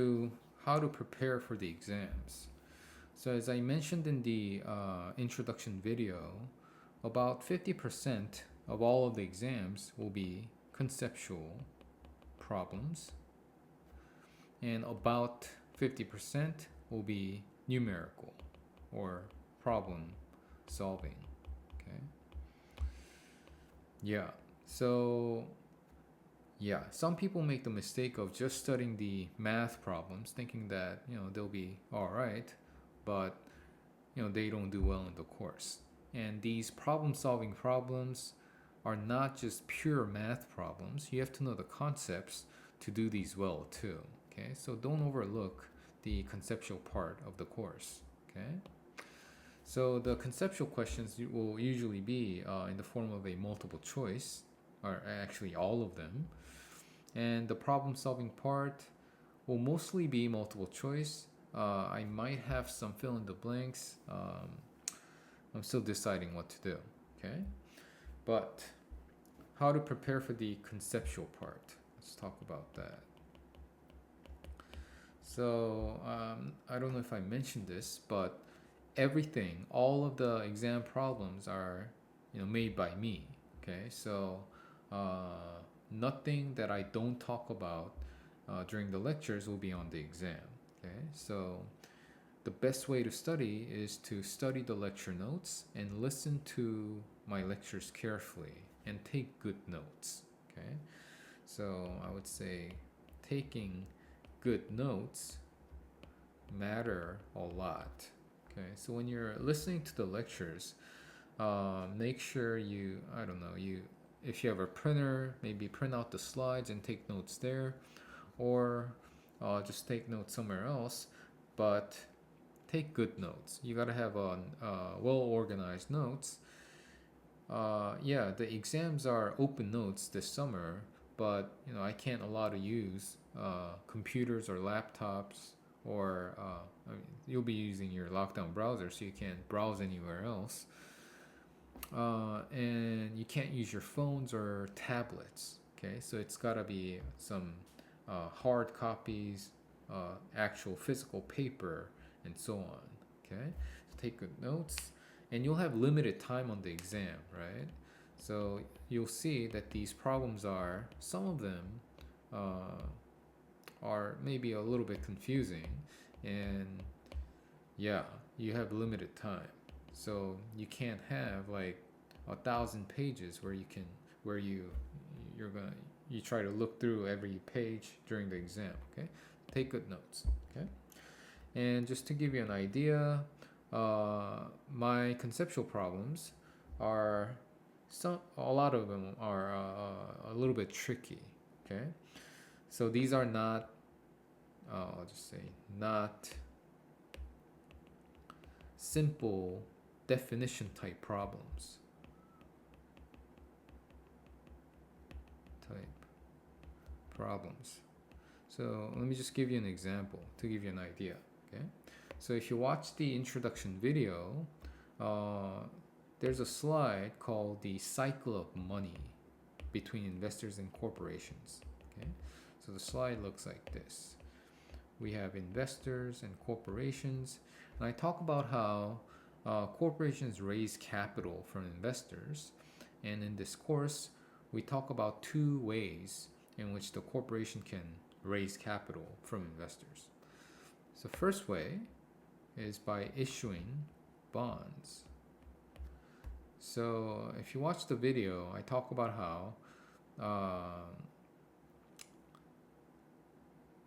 to how to prepare for the exams. So as I mentioned in the introduction video, about 50% of all of the exams will be conceptual problems, and about 50% will be numerical or problem solving. Okay. Yeah. So yeah, some people make the mistake of just studying the math problems, thinking that they'll be all right, but they don't do well in the course. And these problem-solving problems are not just pure math problems. You have to know the concepts to do these well too. Okay, so don't overlook the conceptual part of the course. Okay, so the conceptual questions will usually be in the form of a multiple choice, or actually all of them. And the problem solving part will mostly be multiple choice. I might have some fill in the blanks. I'm still deciding what to do. Okay, but how to prepare for the conceptual part. Let's talk about that. So I don't know if I mentioned this, but everything, all of the exam problems are made by me. Okay, so nothing that I don't talk about during the lectures will be on the exam. Okay, so the best way to study is to study the lecture notes and listen to my lectures carefully and take good notes. Okay, so I would say taking good notes matter a lot. Okay, so when you're listening to the lectures, make sure I don't know, if you have a printer, maybe print out the slides and take notes there, or just take notes somewhere else, but take good notes. You gotta have well organized notes. Yeah, the exams are open notes this summer, but I can't allow to use computers or laptops, or I mean, you'll be using your lockdown browser, so you can't browse anywhere else. And you can't use your phones or tablets. Okay, so it's gotta be some hard copies, actual physical paper, and so on. Okay, so take good notes, and you'll have limited time on the exam, right? So you'll see that these problems are, some of them are maybe a little bit confusing, and yeah, you have limited time. So you can't have like 1,000 pages where you're gonna you try to look through every page during the exam. Okay, take good notes. Okay, and just to give you an idea, my conceptual problems are a lot of them are a little bit tricky. Okay, so these are not I'll just say not simple definition type problems. So let me just give you an example to give you an idea. Okay, so if you watch the introduction video, there's a slide called the cycle of money between investors and corporations. Okay, so the slide looks like this. We have investors and corporations, and I talk about how corporations raise capital from investors, and in this course we talk about two ways in which the corporation can raise capital from investors. So the first way is by issuing bonds. So if you watch the video, I talk about how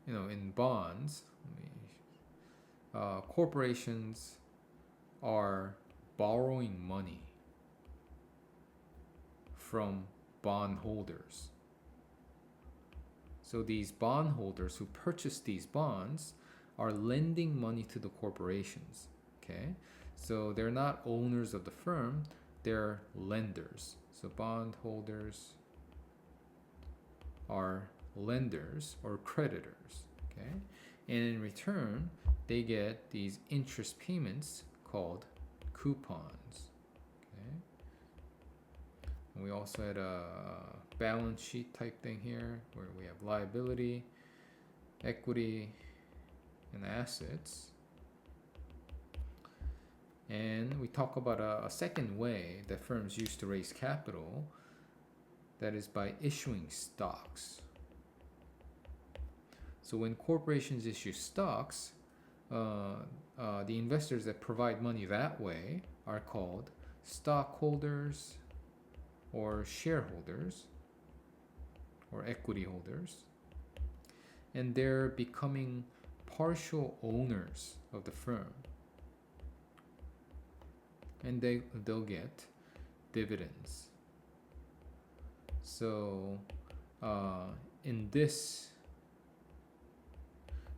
in bonds, corporations are borrowing money from bondholders. So these bondholders who purchase these bonds are lending money to the corporations. Okay, so they're not owners of the firm, they're lenders. So bondholders are lenders or creditors. Okay, and in return they get these interest payments called coupons. Okay, and we also had a balance sheet type thing here where we have liability, equity, and assets. And we talk about a second way that firms use to raise capital, that is by issuing stocks. So when corporations issue stocks, the investors that provide money that way are called stockholders or shareholders or equity holders, and they're becoming partial owners of the firm, and they'll get dividends. So in this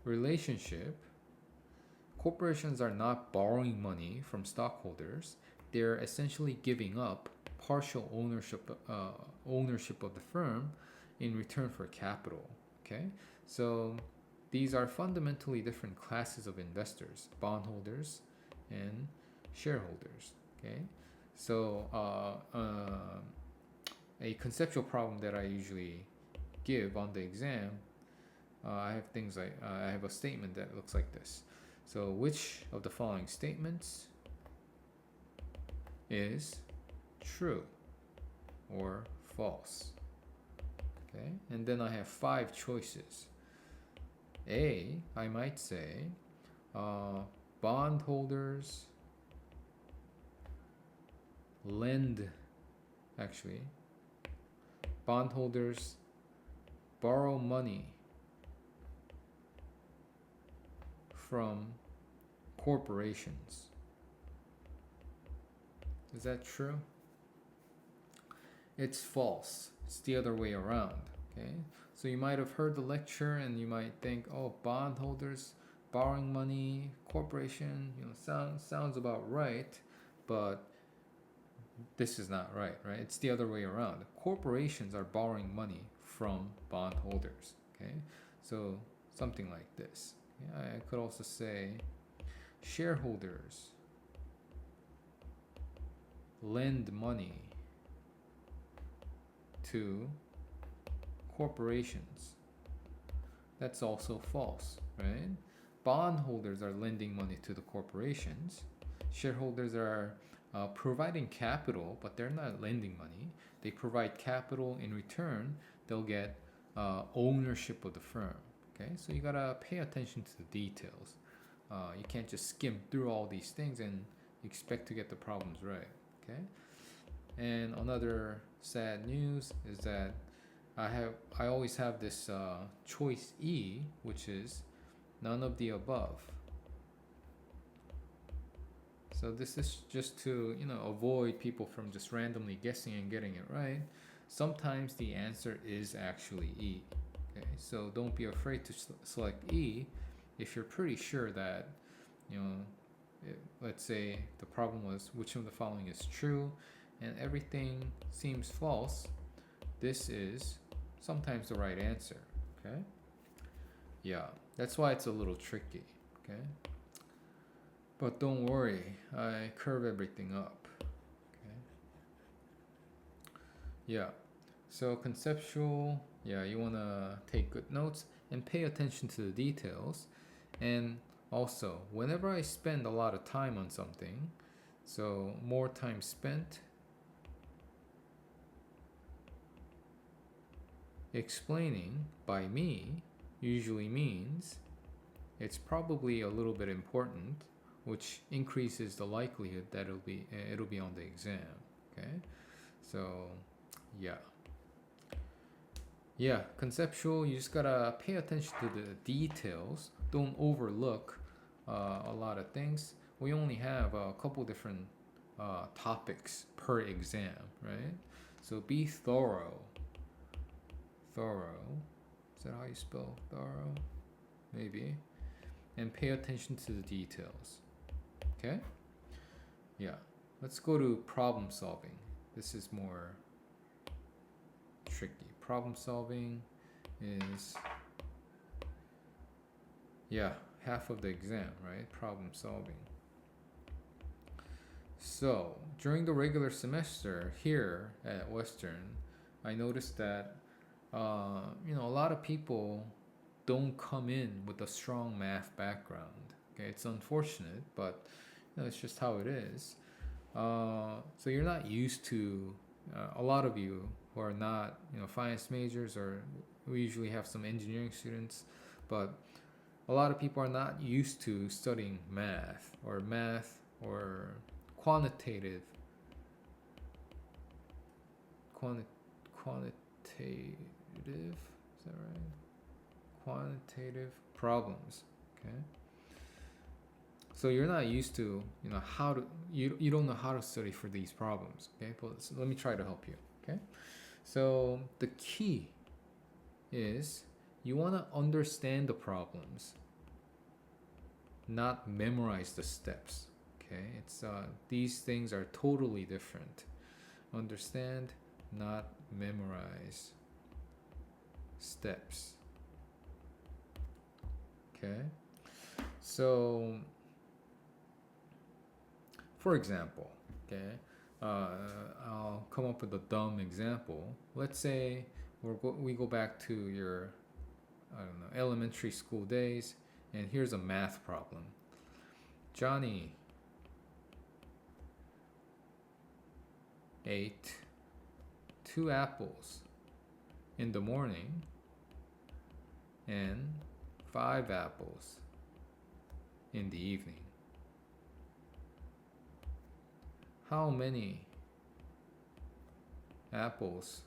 relationship, corporations are not borrowing money from stockholders. They're essentially giving up partial ownership of the firm in return for capital. Okay, so these are fundamentally different classes of investors: bondholders and shareholders. Okay, so a conceptual problem that I usually give on the exam, I have things like I have a statement that looks like this. So which of the following statements is true or false? Okay, and then I have 5 choices. A, I might say bondholders bondholders borrow money from corporations. Is that true? It's false. It's the other way around. Okay, so you might have heard the lecture and you might think, oh, bondholders borrowing money, corporation, sounds about right, but this is not right? It's the other way around. Corporations are borrowing money from bondholders. Okay, so something like this. I could also say shareholders lend money to corporations. That's also false, right? Bondholders are lending money to the corporations. Shareholders are providing capital, but they're not lending money. They provide capital. In return, they'll get ownership of the firm. Okay, so you gotta pay attention to the details. You can't just skim through all these things and expect to get the problems right. Okay, and another sad news is that I always have this choice E, which is none of the above. So this is just to avoid people from just randomly guessing and getting it right. Sometimes the answer is actually E. Okay, so don't be afraid to select E if you're pretty sure that let's say the problem was which of the following is true and everything seems false. This is sometimes the right answer. Okay, yeah, that's why it's a little tricky. Okay, but don't worry, I curve everything up. Okay, yeah, so conceptual, yeah, you want to take good notes and pay attention to the details. And also, whenever I spend a lot of time on something, so more time spent explaining by me usually means it's probably a little bit important, which increases the likelihood that it'll be on the exam. Okay, so yeah, conceptual, you just gotta pay attention to the details. Don't overlook a lot of things. We only have a couple different topics per exam, right? So be thorough. Is that how you spell thorough? Maybe. And pay attention to the details. Okay? Yeah. Let's go to problem solving. This is more tricky. Problem solving is half of the exam, right? Problem solving. So during the regular semester here at Western, I noticed that a lot of people don't come in with a strong math background. Okay, it's unfortunate, but it's just how it is. So you're not used to a lot of you who are not finance majors, or we usually have some engineering students, but a lot of people are not used to studying math or quantitative quantitative, is that right? Quantitative problems. Okay, so you're not used to how to you don't know how to study for these problems. Okay, but let me try to help you. Okay, so the key is you want to understand the problems, not memorize the steps. Okay, it's these things are totally different. Understand, not memorize steps. Okay, so for example, okay, I'll come up with a dumb example. Let's say we go back to your, I don't know, elementary school days, and here's a math problem. Johnny ate 2 apples in the morning and 5 apples in the evening. How many apples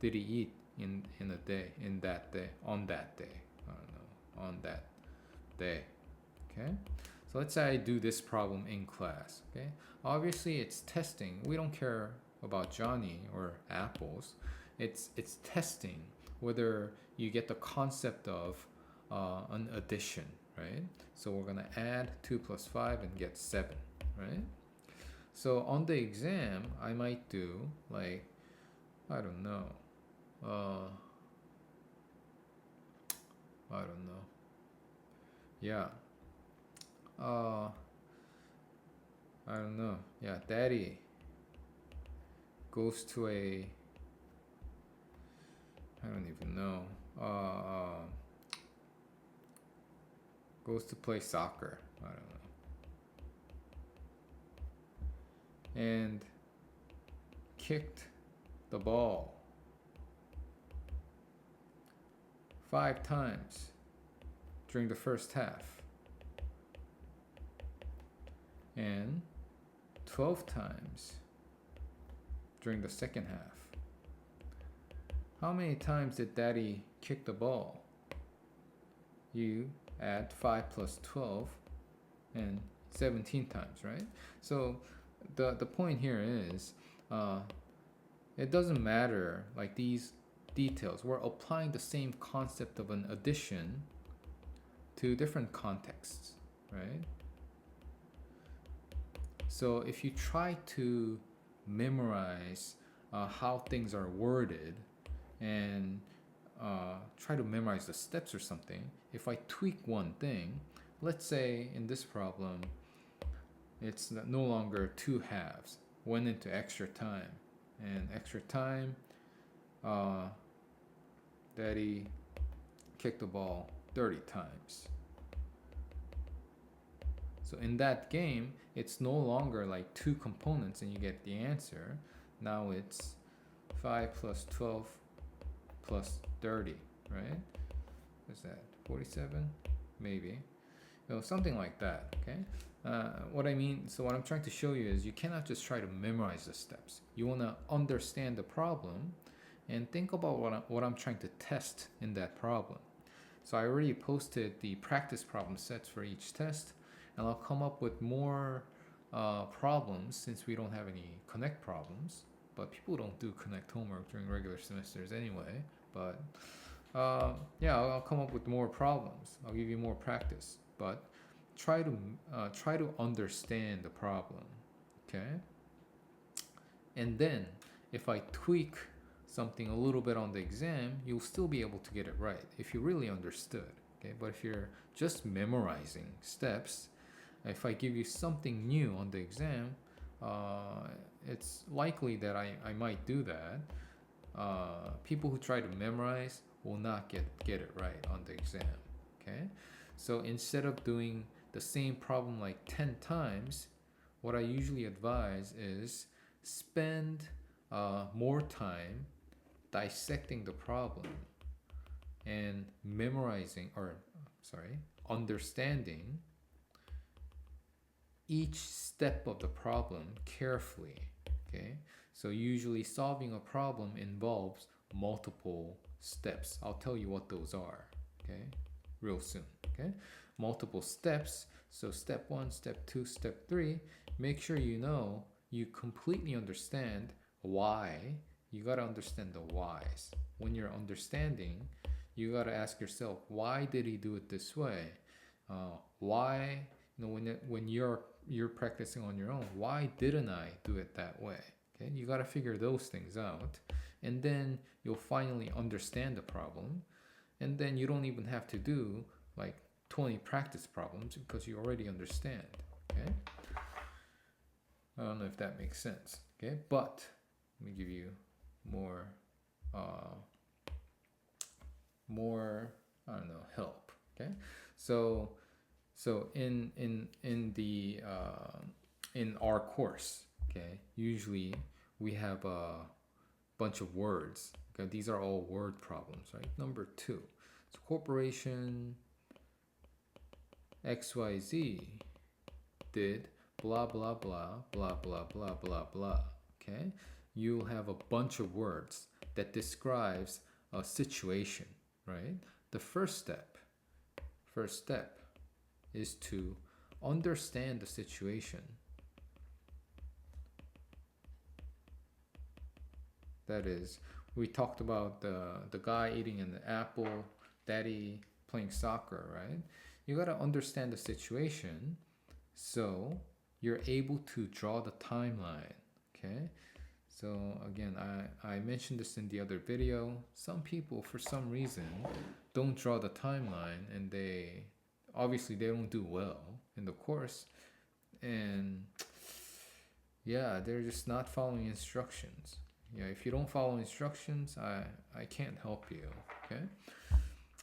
did he eat in a day, on that day? I don't know, on that day. Okay, so let's say I do this problem in class. Okay, obviously it's testing. We don't care about Johnny or apples. It's testing whether you get the concept of an addition, right? So we're gonna add 2 plus 5 and get 7, right? So on the exam, I might do like, I don't know, I don't know. Yeah. I don't know. Yeah, Daddy goes to a, I don't even know. Goes to play soccer. I don't know. And kicked the ball 5 times during the first half and 12 times during the second half. How many times did Daddy kick the ball? You add 5 plus 12 and 17 times, right? So the point here is it doesn't matter like these details. We're applying the same concept of an addition to different contexts, right? So if you try to memorize how things are worded and try to memorize the steps or something, if I tweak one thing, let's say in this problem, it's no longer 2 halves, went into extra time, and extra time, Daddy kicked the ball 30 times. So in that game, it's no longer like 2 components and you get the answer. Now it's 5 plus 12 plus 30, right? What's that? 47? Maybe. Something like that, okay? What I'm trying to show you is you cannot just try to memorize the steps. You want to understand the problem and think about what I'm trying to test in that problem. So I already posted the practice problem sets for each test, and I'll come up with more problems since we don't have any Connect problems. But people don't do Connect homework during regular semesters anyway. But yeah, I'll come up with more problems. I'll give you more practice. But try to understand the problem, okay? And then if I tweak something a little bit on the exam, you'll still be able to get it right if you really understood, okay? But if you're just memorizing steps, if I give you something new on the exam, it's likely that I might do that. People who try to memorize will not get it right on the exam. Okay, so instead of doing the same problem like 10 times, what I usually advise is spend more time dissecting the problem and memorizing, or sorry, understanding each step of the problem carefully. Okay, so usually solving a problem involves multiple steps. I'll tell you what those are, okay, real soon. Okay, multiple steps. So step 1, step 2, step 3. Make sure you completely understand why. You got to understand the whys. When you're understanding, you got to ask yourself, why did he do it this way? Why, when you're practicing on your own, why didn't I do it that way? Okay, you got to figure those things out, and then you'll finally understand the problem, and then you don't even have to do like 20 practice problems because you already understand. Okay, I don't know if that makes sense. Okay, but let me give you more I don't know, help. Okay, so in our course, okay, usually we have a bunch of words. Okay, these are all word problems, right? Number 2, so corporation XYZ did blah blah blah blah blah blah blah blah. Okay, you'll have a bunch of words that describes a situation, right? The first step is to understand the situation. That is, we talked about the guy eating an apple, daddy playing soccer, right? You got to understand the situation so you're able to draw the timeline. Okay, so again, I mentioned this in the other video. Some people, for some reason, don't draw the timeline, and they don't do well in the course, and yeah, they're just not following instructions. Yeah, if you don't follow instructions, I can't help you. Okay,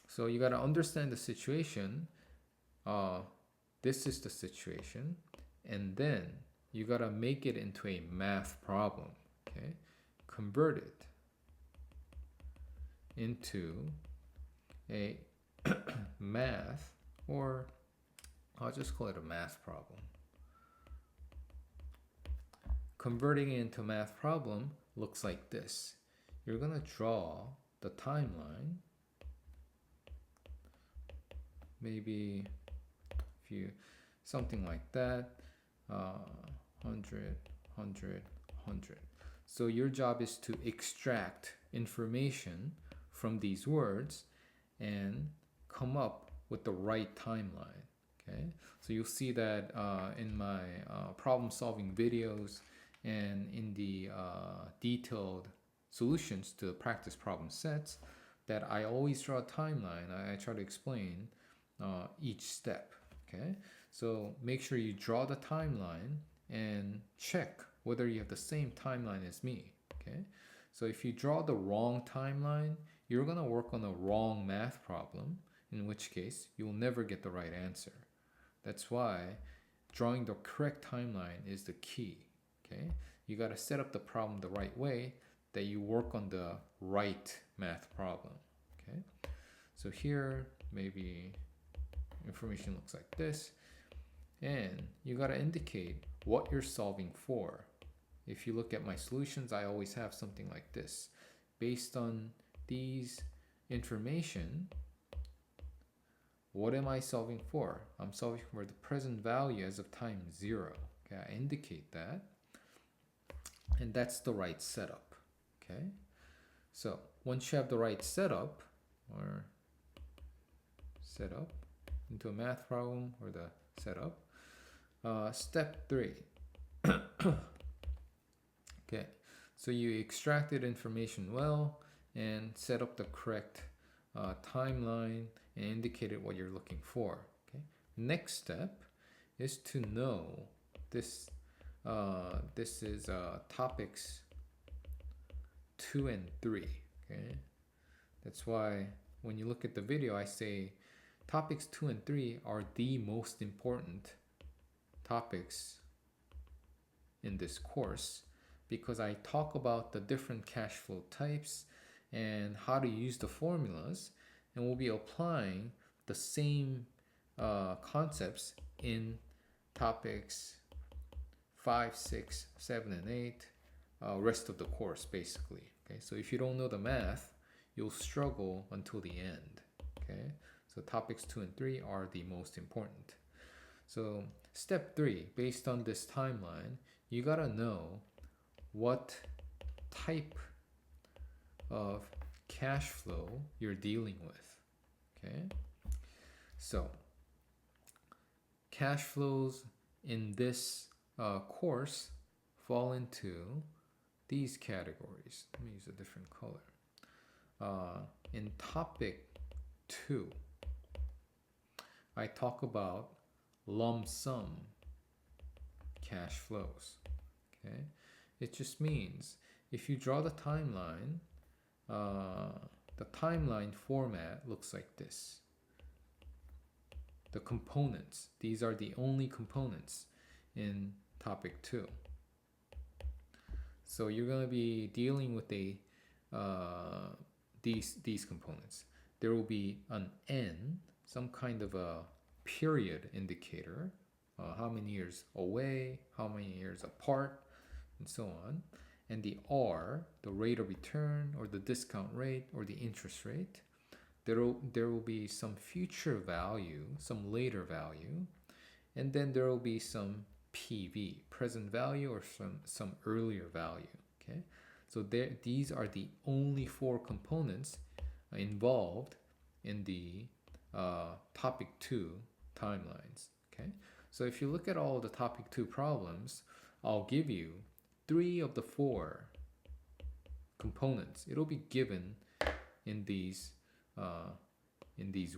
so you got to understand the situation. This is the situation, and then you got to make it into a math problem. Okay, convert it into a math, or I'll just call it a math problem. Converting it into a math problem looks like this. You're gonna draw the timeline. Maybe if you something like that, 100, 100, 100. So your job is to extract information from these words and come up with the right timeline. Okay, so you'll see that in my problem solving videos and in the detailed solutions to the practice problem sets, that I always draw a timeline. I try to explain each step. Okay, so make sure you draw the timeline and check whether you have the same timeline as me. Okay, so if you draw the wrong timeline, you're gonna work on a wrong math problem, in which case you will never get the right answer. That's why drawing the correct timeline is the key. Okay, you got to set up the problem the right way, that you work on the right math problem. Okay, so here maybe information looks like this, and you got to indicate what you're solving for. If you look at my solutions, I always have something like this. Based on these information, what am I solving for? I'm solving for the present value as of time 0. Okay, I indicate that, and that's the right setup. Okay, so once you have the right setup, or setup into a math problem, or the setup, step 3. Okay, so you extracted information well and set up the correct timeline and indicated what you're looking for. Okay, next step is to know this. This is topics 2 and 3. Okay, that's why when you look at the video, I say topics 2 and 3 are the most important topics in this course, because I talk about the different cash flow types and how to use the formulas, and we'll be applying the same concepts in topics 5, 6, 7, and 8, rest of the course basically. Okay, so if you don't know the math, you'll struggle until the end. Okay, so topics 2 and 3 are the most important. So step 3, based on this timeline, you gotta know what type of cash flow you're dealing with. Okay, so cash flows in this course fall into these categories. Let me use a different color. In topic 2, I talk about lump sum cash flows. Okay, it just means if you draw the timeline format looks like this. The components, these are the only components in topic 2. So you're going to be dealing with these components. There will be an N, some kind of a period indicator, how many years away, how many years apart, and so on. And the R, the rate of return or the discount rate or the interest rate. There will be some future value, some later value, and then there will be some PV, present value, or some earlier value. Okay, so these are the only 4 components involved in the topic 2 timelines. Okay, so if you look at all the topic 2 problems, I'll give you 3 of the 4 components. It'll be given in these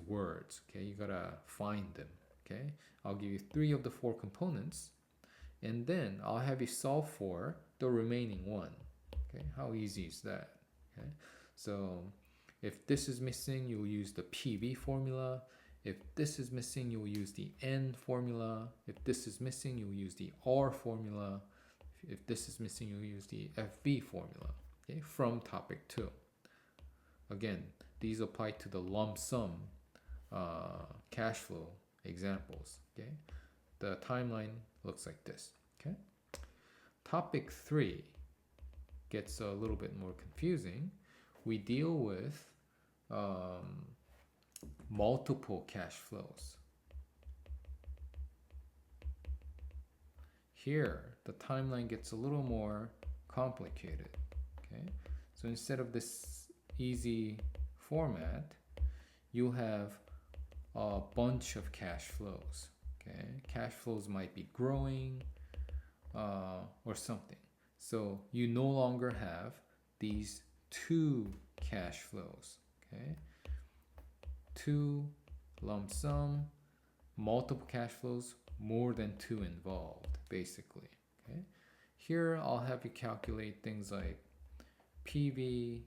words. Okay, you gotta find them. Okay, I'll give you 3 of the 4 components, and then I'll have you solve for the remaining 1. Okay, how easy is that? Okay, so if this is missing, you'll use the PV formula. If this is missing, you'll use the N formula. If this is missing, you'll use the R formula. If this is missing, you'll use the FV formula. Okay, from topic 2. Again, these apply to the lump sum cash flow examples. Okay, the timeline looks like this. Okay, topic 3 gets a little bit more confusing. We deal with multiple cash flows. Here, the timeline gets a little more complicated. Okay, so instead of this easy format, you'll have a bunch of cash flows. Okay, cash flows might be growing or something. So you no longer have these 2 cash flows. Okay, 2 lump sum, multiple cash flows, more than 2 involved, basically. Okay, here I'll have you calculate things like PV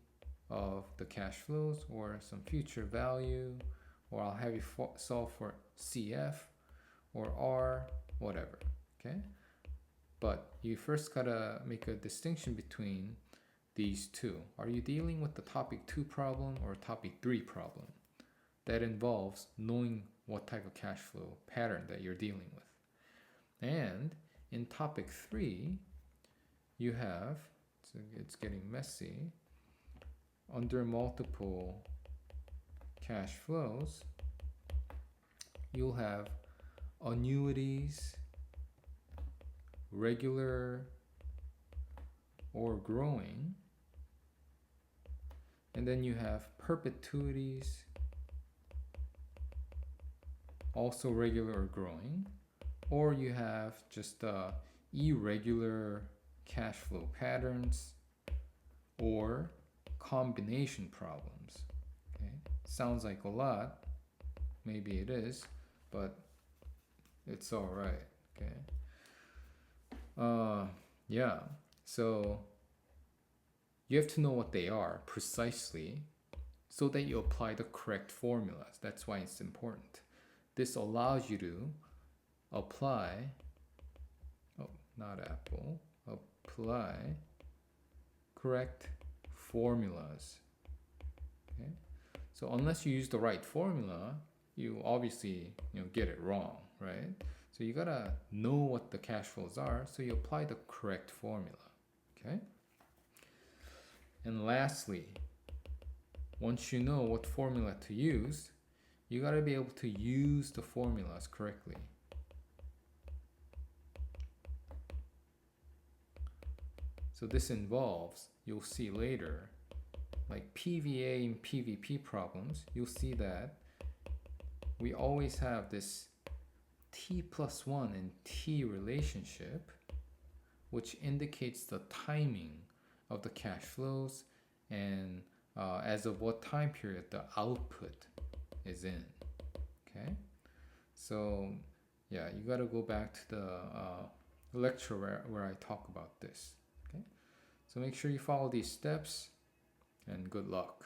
of the cash flows or some future value, or I'll have you solve for CF or R, whatever. Okay, but you first gotta make a distinction between these 2. Are you dealing with the topic 2 problem or topic 3 problem? That involves knowing what type of cash flow pattern that you're dealing with. And in topic 3, you have, so it's getting messy, under multiple cash flows, you'll have annuities, regular or growing, and then you have perpetuities, also regular or growing, or you have just irregular cash flow patterns or combination problems. Okay, sounds like a lot, maybe it is, but it's all right. Okay, yeah, so you have to know what they are precisely so that you apply the correct formulas. That's why it's important. This allows you to apply, oh, not Apple, apply correct formulas. Okay? So unless you use the right formula, you obviously get it wrong, right? So you gotta know what the cash flows are, so you apply the correct formula. Okay? And lastly, once you know what formula to use, you gotta be able to use the formulas correctly. So this involves, you'll see later, like PVA and PVP problems, you'll see that we always have this T plus 1 and T relationship, which indicates the timing of the cash flows and as of what time period the output is in. Okay, so yeah, you got to go back to the lecture where I talk about this. Okay, so make sure you follow these steps, and good luck.